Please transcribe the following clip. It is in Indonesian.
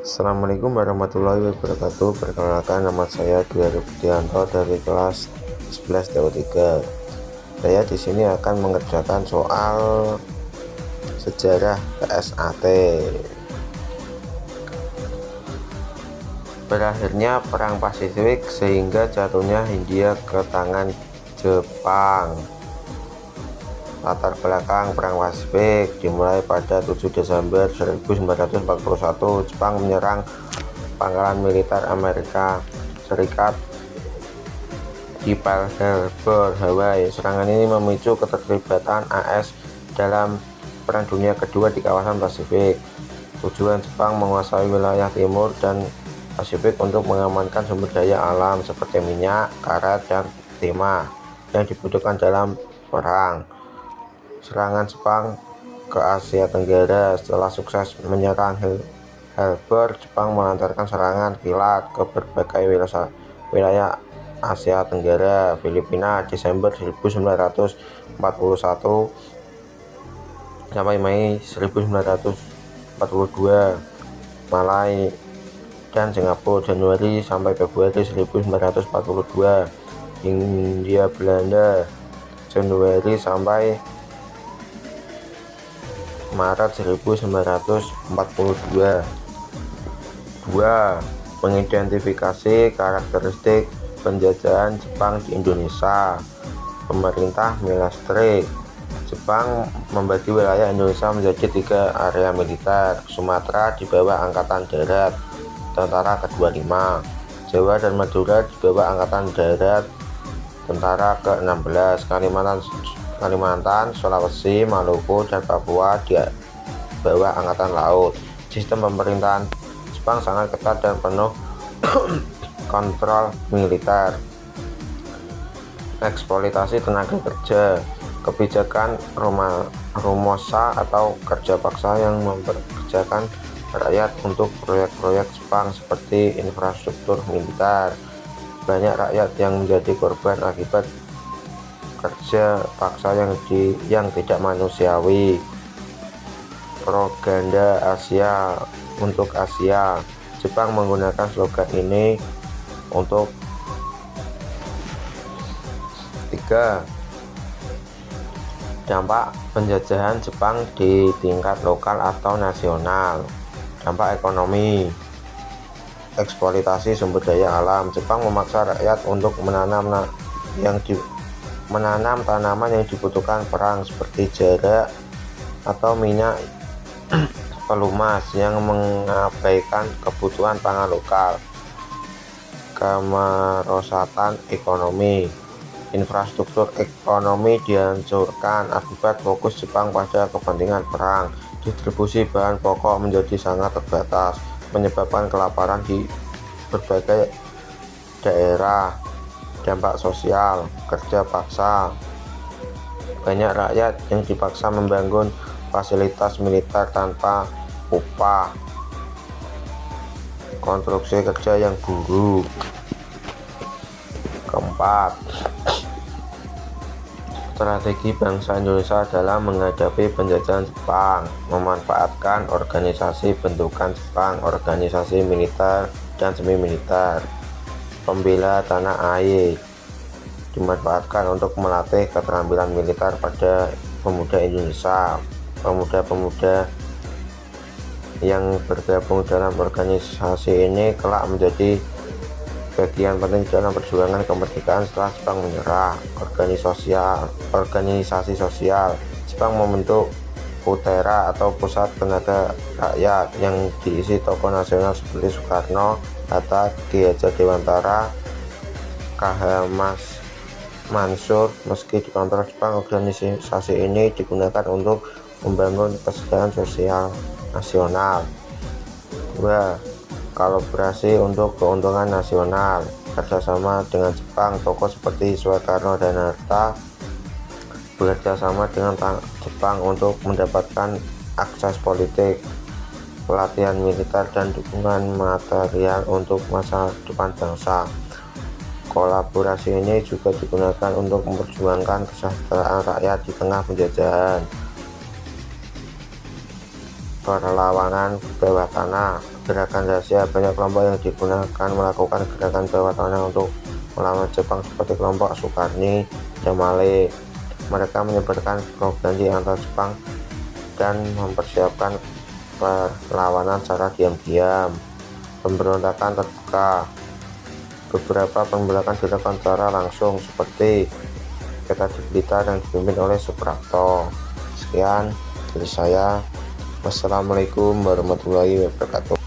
Assalamualaikum warahmatullahi wabarakatuh. Perkenalkan, nama saya Dwi Rudianto dari kelas 11 TO3. Saya di sini akan mengerjakan soal sejarah PSAT. Berakhirnya Perang Pasifik sehingga jatuhnya Hindia ke tangan Jepang. Latar belakang Perang Pasifik dimulai pada 7 Desember 1941. Jepang menyerang pangkalan militer Amerika Serikat di Pearl Harbor, Hawaii. Serangan ini memicu keterlibatan AS dalam Perang Dunia Kedua di kawasan Pasifik. Tujuan Jepang menguasai wilayah timur dan Pasifik untuk mengamankan sumber daya alam seperti minyak, karet, dan timah yang dibutuhkan dalam perang. Serangan Jepang ke Asia Tenggara. Setelah sukses menyerang Harbor, Jepang melancarkan serangan kilat ke berbagai wilayah Asia Tenggara. Filipina Desember 1941 sampai Mei 1942, Malai dan Singapura Januari sampai Februari 1942, Hindia Belanda Januari sampai Maret 1942. 2. Mengidentifikasi karakteristik penjajahan Jepang di Indonesia. Pemerintah Milastri. Jepang membagi wilayah Indonesia menjadi 3 area militer. Sumatera di bawah Angkatan Darat Tentara ke-25, Jawa dan Madura di bawah Angkatan Darat Tentara ke-16, Kalimantan, Sulawesi, Maluku, dan Papua di bawah Angkatan Laut. Sistem pemerintahan Jepang sangat ketat dan penuh kontrol militer. Eksploitasi tenaga kerja. Kebijakan Rumosa atau kerja paksa yang mempekerjakan rakyat untuk proyek-proyek Jepang seperti infrastruktur militer. Banyak rakyat yang menjadi korban akibat kerja paksa yang tidak manusiawi. Propaganda Asia untuk Asia. Jepang menggunakan slogan ini untuk 3. Dampak penjajahan Jepang di tingkat lokal atau nasional. Dampak ekonomi. Eksploitasi sumber daya alam. Jepang memaksa rakyat untuk menanam tanaman yang dibutuhkan perang seperti jarak atau minyak pelumas yang mengabaikan kebutuhan pangan lokal. Kemerosotan ekonomi. Infrastruktur ekonomi dihancurkan akibat fokus Jepang pada kepentingan perang. Distribusi bahan pokok menjadi sangat terbatas, menyebabkan kelaparan di berbagai daerah. Dampak sosial. Kerja paksa. Banyak rakyat yang dipaksa membangun fasilitas militer tanpa upah. Konstruksi kerja yang buruk. Keempat, strategi bangsa Indonesia dalam menghadapi penjajahan Jepang. Memanfaatkan organisasi bentukan Jepang, organisasi militer dan semi militer. Pembela tanah air dimanfaatkan untuk melatih keterampilan militer pada pemuda Indonesia. Pemuda-pemuda yang bergabung dalam organisasi ini kelak menjadi bagian penting dalam perjuangan kemerdekaan setelah Jepang menyerah. Organisasi sosial. Jepang membentuk Putera atau Pusat Tenaga Rakyat yang diisi tokoh nasional seperti Soekarno, Hatta, Ki Hajar Dewantara, KH Mansur. Meski dikontrol Jepang, organisasi ini digunakan untuk membangun kesejahteraan sosial nasional. 2. Kolaborasi untuk keuntungan nasional. Kerjasama dengan Jepang. Tokoh seperti Soekarno dan Hatta bekerjasama dengan Jepang untuk mendapatkan akses politik, pelatihan militer, dan dukungan material untuk masa depan bangsa. Kolaborasi ini juga digunakan untuk memperjuangkan kesejahteraan rakyat di tengah penjajahan. Perlawanan bawah tanah. Gerakan rahasia, banyak kelompok yang digunakan melakukan gerakan bawah tanah untuk melawan Jepang seperti kelompok Sukarni, Jamale. Mereka menyebarkan propaganda anti Jepang dan mempersiapkan perlawanan secara diam-diam. Pemberontakan terbuka, beberapa pemberontakan dilakukan secara langsung seperti Kota di Blitar yang dipimpin oleh Suprapto. Sekian dari saya. Wassalamualaikum warahmatullahi wabarakatuh.